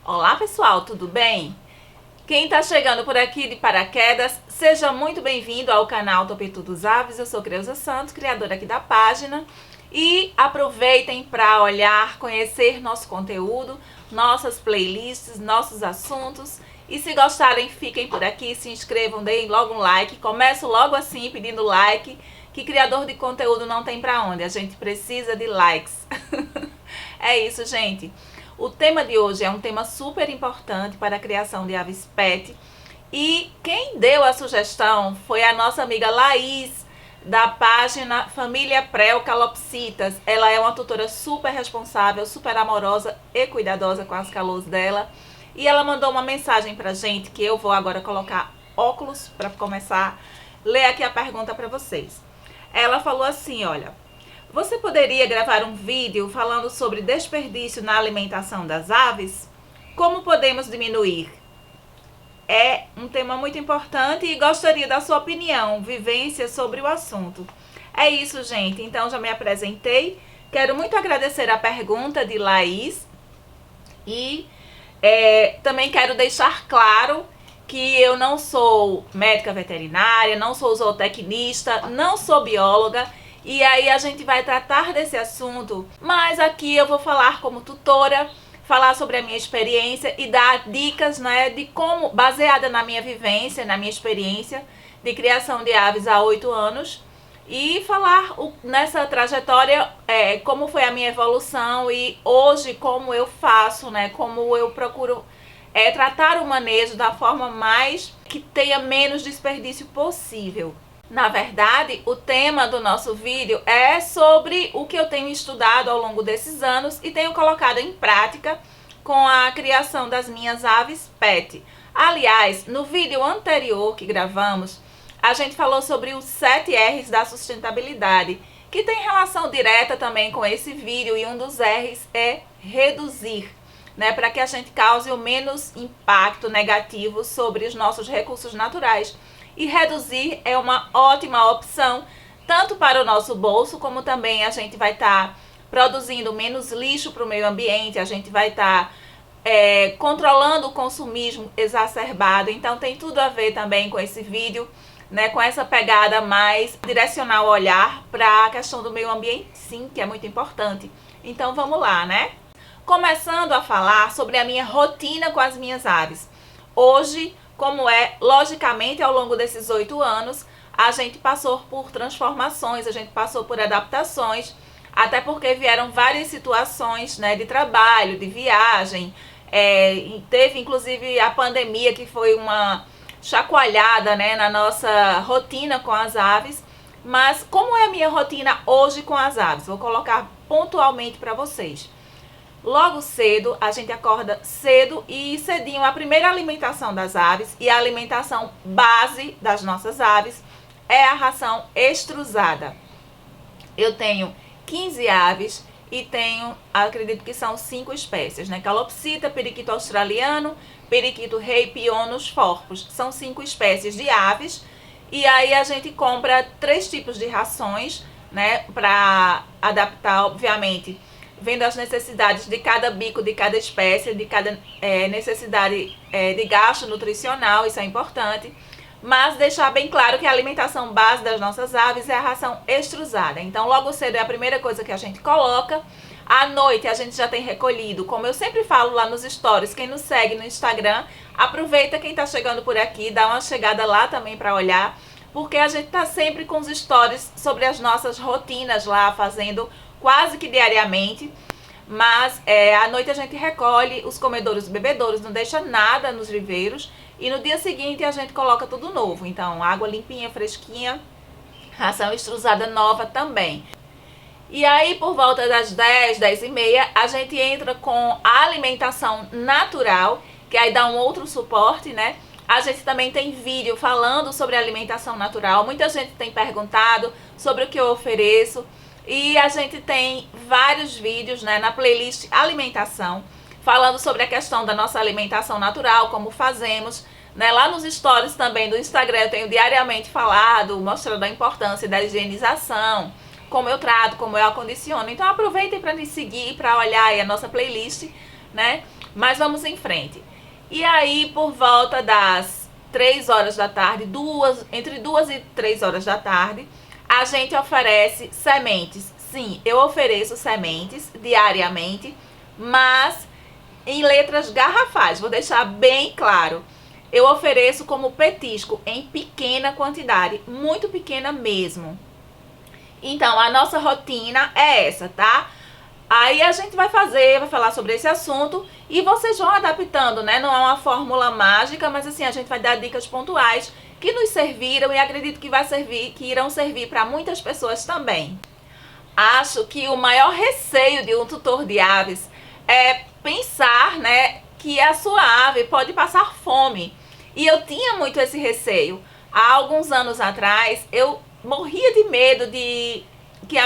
Olá pessoal, tudo bem? Quem está chegando por aqui de paraquedas, seja muito bem-vindo ao canal Topetu dos Aves. Eu sou Creuza Santos, criadora aqui da página. E aproveitem para olhar, conhecer nosso conteúdo, nossas playlists, nossos assuntos. E se gostarem, fiquem por aqui, se inscrevam, deem logo um like. Começo logo assim pedindo like, que criador de conteúdo não tem para onde, a gente precisa de likes. É isso, gente. O tema de hoje é um tema super importante para a criação de aves pet. E quem deu a sugestão foi a nossa amiga Laís, da página Família Pré-Calopsitas. Ela é uma tutora super responsável, super amorosa e cuidadosa com as calôs dela. E ela mandou uma mensagem pra gente, que eu vou agora colocar óculos para começar a ler aqui a pergunta para vocês. Ela falou assim, olha: você poderia gravar um vídeo falando sobre desperdício na alimentação das aves? Como podemos diminuir? É um tema muito importante e gostaria da sua opinião, vivência sobre o assunto. É isso, gente. Então, já me apresentei. Quero muito agradecer a pergunta de Laís. E também quero deixar claro que eu não sou médica veterinária, não sou zootecnista, não sou bióloga. E aí a gente vai tratar desse assunto, mas aqui eu vou falar como tutora, falar sobre a minha experiência e dar dicas, né, de como, baseada na minha vivência, na minha experiência de criação de aves há 8 anos, e falar nessa trajetória como foi a minha evolução e hoje como eu faço, né, como eu procuro tratar o manejo da forma mais que tenha menos desperdício possível. Na verdade, o tema do nosso vídeo é sobre o que eu tenho estudado ao longo desses anos e tenho colocado em prática com a criação das minhas aves pet. Aliás, no vídeo anterior que gravamos, a gente falou sobre os 7 R's da sustentabilidade, que tem relação direta também com esse vídeo, e um dos R's é reduzir, né, para que a gente cause o menos impacto negativo sobre os nossos recursos naturais. E reduzir é uma ótima opção, tanto para o nosso bolso, como também a gente vai estar produzindo menos lixo para o meio ambiente, a gente vai estar controlando o consumismo exacerbado. Então tem tudo a ver também com esse vídeo, né, com essa pegada mais direcionar o olhar para a questão do meio ambiente, sim, que é muito importante. Então vamos lá, né? Começando a falar sobre a minha rotina com as minhas aves. Hoje, como logicamente, ao longo desses 8 anos, a gente passou por transformações, a gente passou por adaptações, até porque vieram várias situações, né, de trabalho, de viagem, teve inclusive a pandemia, que foi uma chacoalhada, né, na nossa rotina com as aves. Mas como é a minha rotina hoje com as aves? Vou colocar pontualmente para vocês. Logo cedo, a gente acorda cedo e cedinho. A primeira alimentação das aves e a alimentação base das nossas aves é a ração extrusada. Eu tenho 15 aves e tenho, acredito que são 5 espécies, né? Calopsita, periquito australiano, periquito rei, pionus, forpus. São 5 espécies de aves. E aí a gente compra 3 tipos de rações, né? Para adaptar, obviamente, vendo as necessidades de cada bico, de cada espécie, de cada necessidade de gasto nutricional, isso é importante. Mas deixar bem claro que a alimentação base das nossas aves é a ração extrusada. Então logo cedo é a primeira coisa que a gente coloca. À noite a gente já tem recolhido, como eu sempre falo lá nos stories, quem nos segue no Instagram, aproveita quem está chegando por aqui, dá uma chegada lá também para olhar, porque a gente está sempre com os stories sobre as nossas rotinas lá, fazendo quase que diariamente. Mas à noite a gente recolhe os comedouros e bebedouros, não deixa nada nos viveiros. E no dia seguinte a gente coloca tudo novo. Então, água limpinha, fresquinha, ração extrusada nova também. E aí, por volta das 10, 10 e meia, a gente entra com a alimentação natural, que aí dá um outro suporte, né? A gente também tem vídeo falando sobre alimentação natural. Muita gente tem perguntado sobre o que eu ofereço. E a gente tem vários vídeos, né, na playlist alimentação, falando sobre a questão da nossa alimentação natural, como fazemos, né? Lá nos stories também do Instagram eu tenho diariamente falado, mostrando a importância da higienização, como eu trato, como eu acondiciono. Então aproveitem para me seguir, para olhar aí a nossa playlist, né? Mas vamos em frente. E aí, por volta das 3 horas da tarde, entre 2 e 3 horas da tarde, a gente oferece sementes. Sim, eu ofereço sementes diariamente, mas em letras garrafais, vou deixar bem claro. Eu ofereço como petisco em pequena quantidade, muito pequena mesmo. Então, a nossa rotina é essa, tá? Aí a gente vai falar sobre esse assunto e vocês vão adaptando, né? Não é uma fórmula mágica, mas assim, a gente vai dar dicas pontuais que nos serviram e acredito que irão servir para muitas pessoas também. Acho que o maior receio de um tutor de aves é pensar, né, que a sua ave pode passar fome. E eu tinha muito esse receio. Há alguns anos atrás, eu morria de medo de que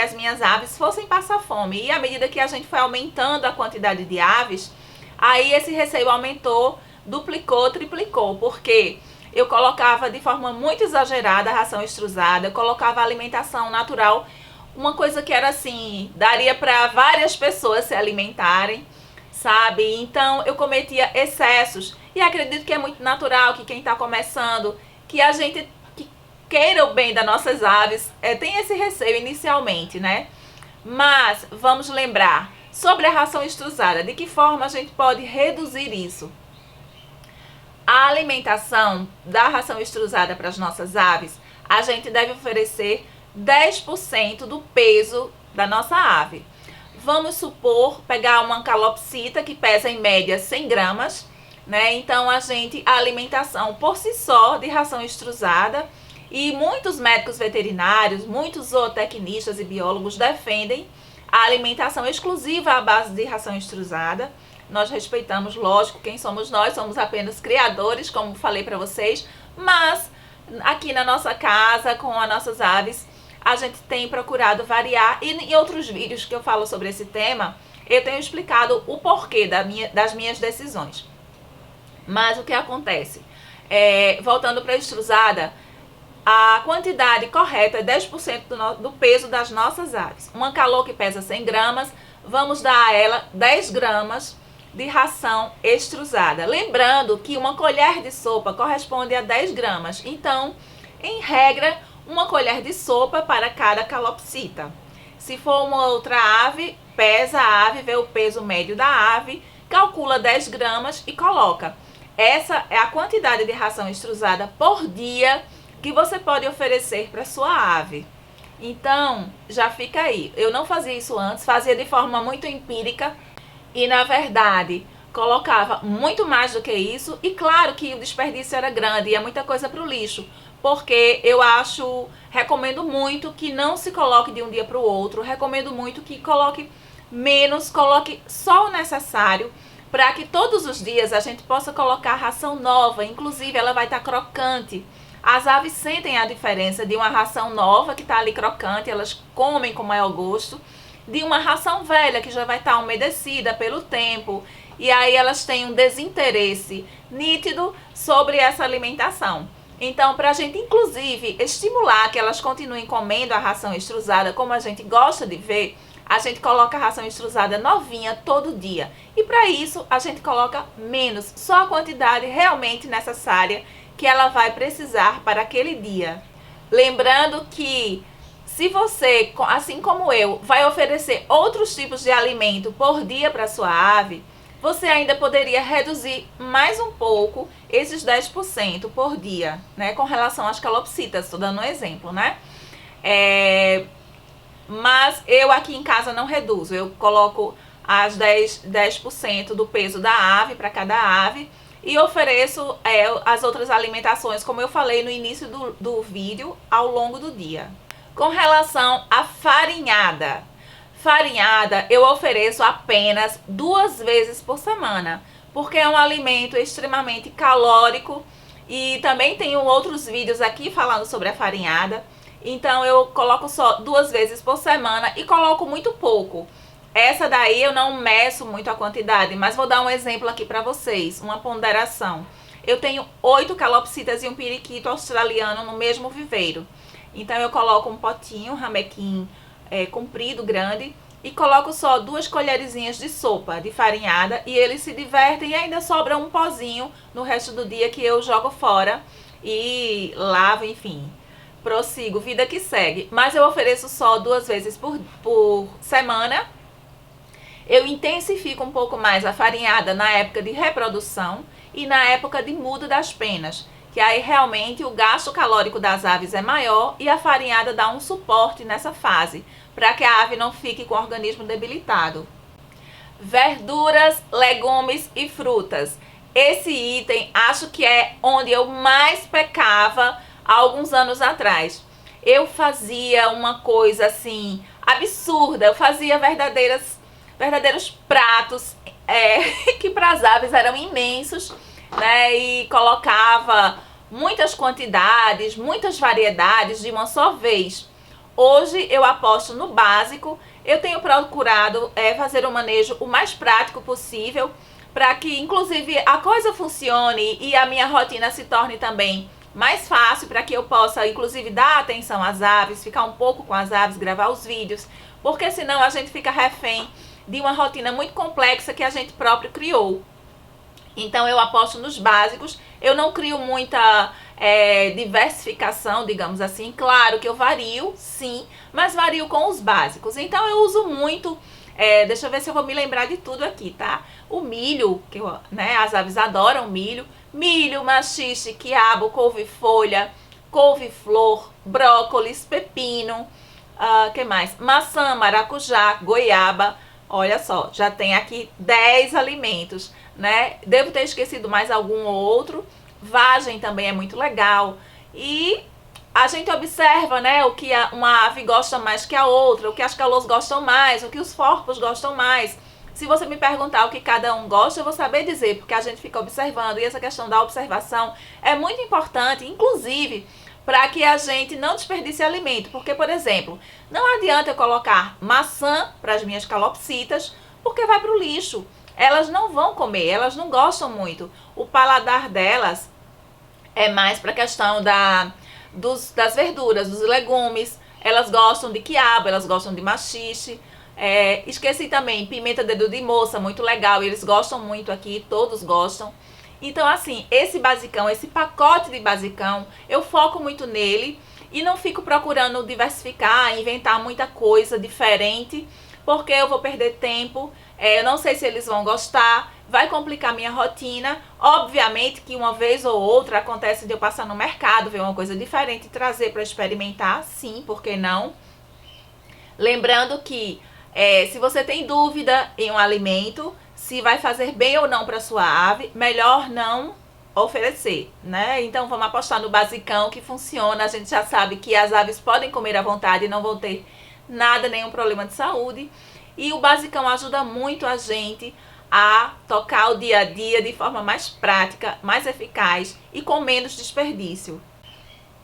as minhas aves fossem passar fome. E à medida que a gente foi aumentando a quantidade de aves, aí esse receio aumentou, duplicou, triplicou, porque eu colocava de forma muito exagerada a ração extrusada, eu colocava a alimentação natural, uma coisa que era assim, daria para várias pessoas se alimentarem, sabe? Então eu cometia excessos e acredito que é muito natural que quem está começando, que a gente que queira o bem das nossas aves, tem esse receio inicialmente, né? Mas vamos lembrar sobre a ração extrusada, de que forma a gente pode reduzir isso? A alimentação da ração extrusada para as nossas aves, a gente deve oferecer 10% do peso da nossa ave. Vamos supor, pegar uma calopsita que pesa em média 100 gramas, né? Então a alimentação por si só de ração extrusada, e muitos médicos veterinários, muitos zootecnistas e biólogos defendem a alimentação exclusiva à base de ração extrusada. Nós respeitamos, lógico, quem somos nós, somos apenas criadores, como falei para vocês, mas aqui na nossa casa, com as nossas aves, a gente tem procurado variar, e em outros vídeos que eu falo sobre esse tema, eu tenho explicado o porquê das minhas decisões. Mas o que acontece? Voltando para a extrusada, a quantidade correta é 10% do peso das nossas aves. Uma calô que pesa 100 gramas, vamos dar a ela 10 gramas de ração extrusada. Lembrando que uma colher de sopa corresponde a 10 gramas. Então, em regra, uma colher de sopa para cada calopsita. Se for uma outra ave, pesa a ave, vê o peso médio da ave, calcula 10 gramas e coloca. Essa é a quantidade de ração extrusada por dia que você pode oferecer para sua ave. Então, já fica aí. Eu não fazia isso antes, fazia de forma muito empírica e, na verdade, colocava muito mais do que isso. E claro que o desperdício era grande e é muita coisa para o lixo, porque recomendo muito que não se coloque de um dia para o outro, recomendo muito que coloque menos, coloque só o necessário, para que todos os dias a gente possa colocar ração nova, inclusive ela vai estar crocante. As aves sentem a diferença de uma ração nova que está ali crocante, elas comem com maior gosto, de uma ração velha que já vai estar umedecida pelo tempo, e aí elas têm um desinteresse nítido sobre essa alimentação. Então, para a gente, inclusive, estimular que elas continuem comendo a ração extrusada, como a gente gosta de ver, a gente coloca a ração extrusada novinha todo dia. E para isso, a gente coloca menos, só a quantidade realmente necessária que ela vai precisar para aquele dia. Lembrando que se você, assim como eu, vai oferecer outros tipos de alimento por dia para sua ave, você ainda poderia reduzir mais um pouco esses 10% por dia, né? Com relação às calopsitas, estou dando um exemplo, né? Mas eu aqui em casa não reduzo, eu coloco as 10% do peso da ave para cada ave e ofereço as outras alimentações, como eu falei no início do vídeo, ao longo do dia. Com relação à farinhada. Farinhada eu ofereço apenas 2 vezes por semana, porque é um alimento extremamente calórico e também tenho outros vídeos aqui falando sobre a farinhada. Então eu coloco só 2 vezes por semana e coloco muito pouco. Essa daí eu não meço muito a quantidade, mas vou dar um exemplo aqui para vocês, uma ponderação. Eu tenho 8 calopsitas e um periquito australiano no mesmo viveiro. Então eu coloco um potinho, um ramequim comprido, grande, e coloco só 2 colherzinhas de sopa de farinhada e eles se divertem e ainda sobra um pozinho no resto do dia que eu jogo fora e lavo, enfim. Prossigo, vida que segue. Mas eu ofereço só 2 vezes por semana. Eu intensifico um pouco mais a farinhada na época de reprodução e na época de muda das penas, que aí realmente o gasto calórico das aves é maior e a farinhada dá um suporte nessa fase, para que a ave não fique com o organismo debilitado. Verduras, legumes e frutas. Esse item acho que é onde eu mais pecava há alguns anos atrás. Eu fazia uma coisa assim absurda, eu fazia verdadeiros pratos que para as aves eram imensos, né? E colocava muitas quantidades, muitas variedades de uma só vez. Hoje eu aposto no básico. Eu tenho procurado fazer o manejo o mais prático possível, para que inclusive a coisa funcione e a minha rotina se torne também mais fácil, para que eu possa inclusive dar atenção às aves, ficar um pouco com as aves, gravar os vídeos, porque senão a gente fica refém de uma rotina muito complexa que a gente próprio criou. Então eu aposto nos básicos, eu não crio muita diversificação, digamos assim. Claro que eu vario, sim, mas vario com os básicos. Então eu uso muito, deixa eu ver se eu vou me lembrar de tudo aqui, tá? O milho, que as aves adoram milho. Milho, maxixe, quiabo, couve-folha, couve-flor, brócolis, pepino, que mais? Maçã, maracujá, goiaba. Olha só, já tem aqui 10 alimentos, né? Devo ter esquecido mais algum ou outro. Vagem também é muito legal. E a gente observa, né, o que uma ave gosta mais que a outra, o que as calôs gostam mais, o que os forpos gostam mais. Se você me perguntar o que cada um gosta, eu vou saber dizer, porque a gente fica observando. E essa questão da observação é muito importante, inclusive para que a gente não desperdice alimento. Porque, por exemplo, não adianta eu colocar maçã para as minhas calopsitas, porque vai para o lixo. Elas não vão comer, elas não gostam muito. O paladar delas é mais para a questão das verduras, dos legumes. Elas gostam de quiabo, elas gostam de maxixe. Esqueci também, pimenta dedo de moça, muito legal. Eles gostam muito aqui, todos gostam. Então, assim, esse basicão, esse pacote de basicão, eu foco muito nele e não fico procurando diversificar, inventar muita coisa diferente, porque eu vou perder tempo, eu não sei se eles vão gostar, vai complicar minha rotina. Obviamente que uma vez ou outra acontece de eu passar no mercado, ver uma coisa diferente e trazer para experimentar, sim, por que não? Lembrando que se você tem dúvida em um alimento, se vai fazer bem ou não para sua ave, melhor não oferecer, né? Então vamos apostar no basicão que funciona. A gente já sabe que as aves podem comer à vontade e não vão ter nenhum problema de saúde. E o basicão ajuda muito a gente a tocar o dia a dia de forma mais prática, mais eficaz e com menos desperdício.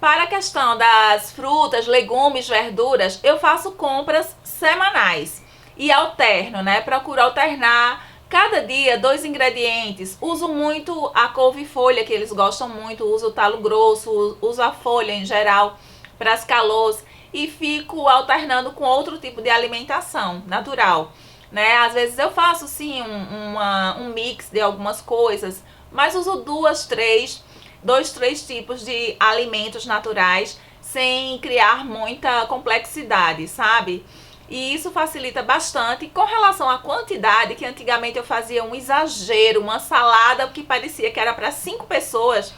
Para a questão das frutas, legumes, verduras, eu faço compras semanais e alterno, né? Procuro alternar cada dia 2 ingredientes. Uso muito a couve-folha, que eles gostam muito, uso o talo grosso, uso a folha em geral para as calôs e fico alternando com outro tipo de alimentação natural, né? Às vezes eu faço sim um mix de algumas coisas, mas uso 2, 3 tipos de alimentos naturais sem criar muita complexidade, sabe? E isso facilita bastante. Com relação à quantidade, que antigamente eu fazia um exagero, uma salada que parecia que era para 5 pessoas,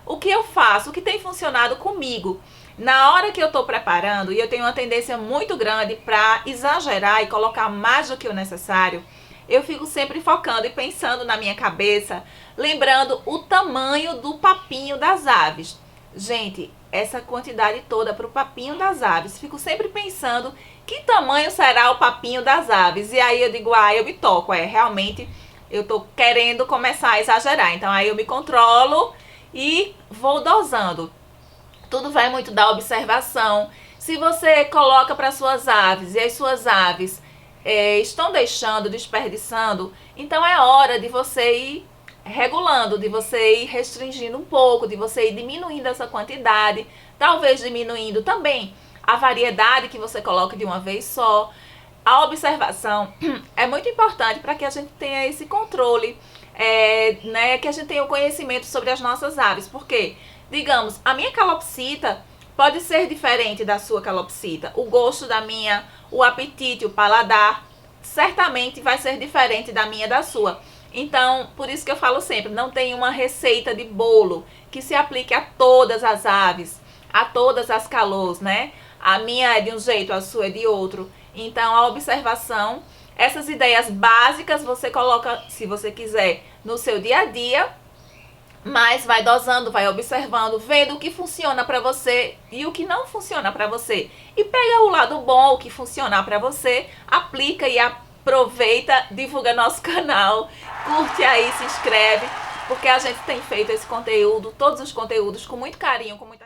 o que eu faço, o que tem funcionado comigo, na hora que eu estou preparando, e eu tenho uma tendência muito grande para exagerar e colocar mais do que o necessário, eu fico sempre focando e pensando na minha cabeça, lembrando o tamanho do papinho das aves. Gente, essa quantidade toda para o papinho das aves. Fico sempre pensando que tamanho será o papinho das aves. E aí eu digo, eu me toco. Realmente eu tô querendo começar a exagerar. Então aí eu me controlo e vou dosando. Tudo vai muito da observação. Se você coloca para suas aves e as suas aves estão deixando, desperdiçando, então é hora de você ir regulando, de você ir restringindo um pouco, de você ir diminuindo essa quantidade, talvez diminuindo também a variedade que você coloca de uma vez só. a observação é muito importante para que a gente tenha esse controle, né, que a gente tenha o conhecimento sobre as nossas aves. Porque, digamos, a minha calopsita pode ser diferente da sua calopsita. O gosto da minha, o apetite, o paladar, certamente vai ser diferente da minha e da sua. Então, por isso que eu falo sempre, não tem uma receita de bolo que se aplique a todas as aves, a todas as calôs, né? A minha é de um jeito, a sua é de outro. Então, a observação, essas ideias básicas você coloca, se você quiser, no seu dia a dia, mas vai dosando, vai observando, vendo o que funciona para você e o que não funciona para você. E pega o lado bom, o que funcionar para você, aplica e aproveita, divulga nosso canal, curte aí, se inscreve, porque a gente tem feito esse conteúdo, todos os conteúdos com muito carinho, com muita